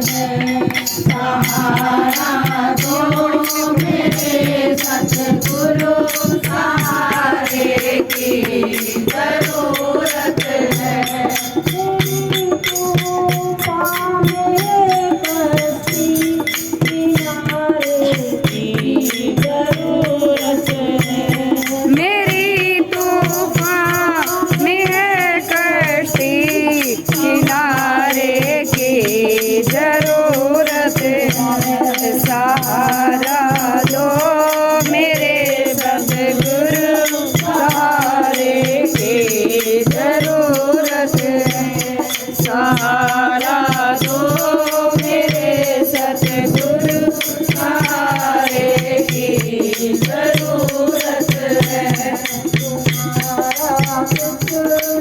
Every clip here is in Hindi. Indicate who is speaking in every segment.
Speaker 1: है। सहारा दो मेरे सतगुरु, सहारे की जरूरत है। मेरी तूफान में कश्ती किनारे की जरूरत है।
Speaker 2: मेरी तूफान में है कश्ती किनारे की जरूरत है। सहारा दो मेरे सतगुरु, सहारे की जरूरत है। सहारा दो मेरे सतगुरु, सहारे की जरूरत है।
Speaker 1: तुम्हारा कुछ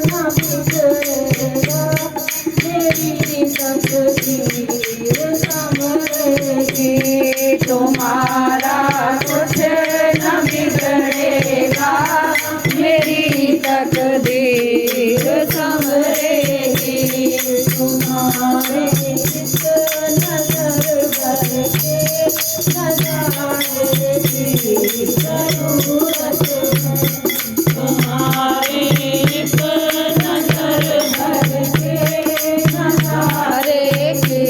Speaker 1: न बिगड़ेगा, मेरी तकदीर संभलेगी।
Speaker 2: तुम्हारा कुछ न बिगड़ेगा, मेरी तकदीर संभलेगी।
Speaker 1: तुम्हारे इस नजर भर के नजारे की जरूरत है। तुम्हारे इस नजर भर के नजारे
Speaker 2: की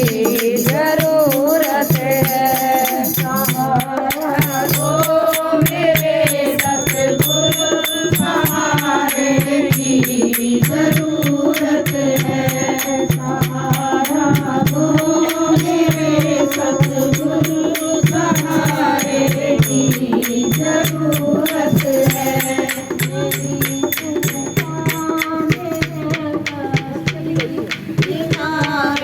Speaker 2: जरूरत है।
Speaker 1: सहारा दो मेरे सतगुरु, सहारे की जरूरत है। सहारा दो मेरे सतगुरु, सहारे की जरूरत है। मेरी तूफान में कश्ती किनारे की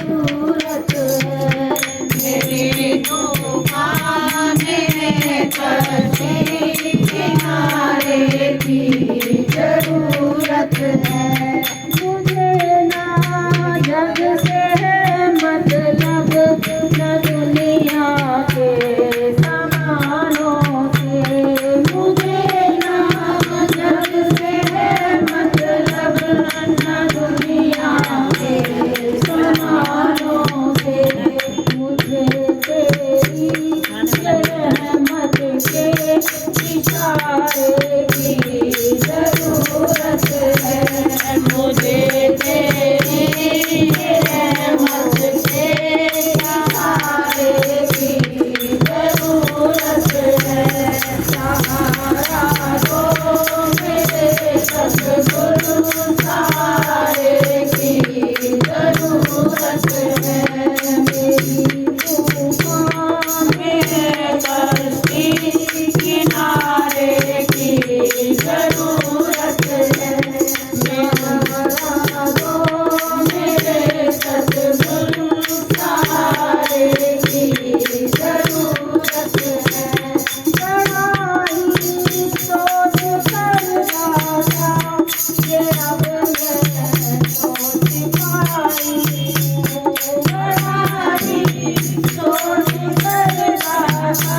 Speaker 1: जरूरत है। मेरी तूफान में कश्ती किनारे की जरूरत है। मुझे ना जग से है मतलब, न दुनिया के समानों से। मुझे ना जग से है मतलब, न दुनिया के समानों से। मुझे तेरी रहमत के इशारे की जरूरत है। मुझे तेरी रहमत के इशारे की जरूरत है। सहारा दो मेरे सतगुरु, सहारे की जरूरत है। मेरी तूफान में कश्ती किनारे की जरूरत है। सहारा दो मेरे सतगुरु, सहारे की जरूरत है। चढ़ाई सोच कर राजा, ये अब मैं सोच पाई हूँ। चढ़ाई सोच कर राजा,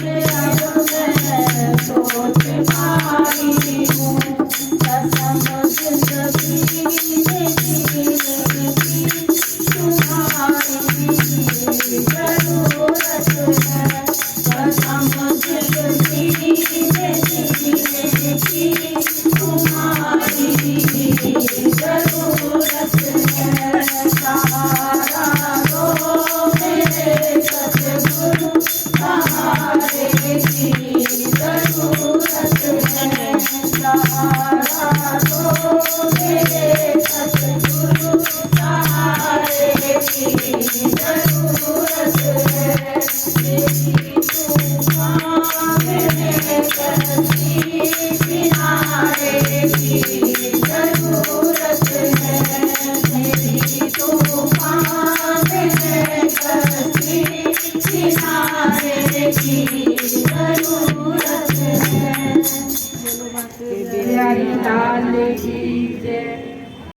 Speaker 1: ये अब मैं सोच पाई हूँ। कसम जिंदगी में जीने की तुम्हारी जरूरत है। कसम जिंदगी में जीने की तुम्हारी जरूरत है। सहारा दो मेरे सतगुरु, सहारे की जरूरत है। सहारा दो मेरे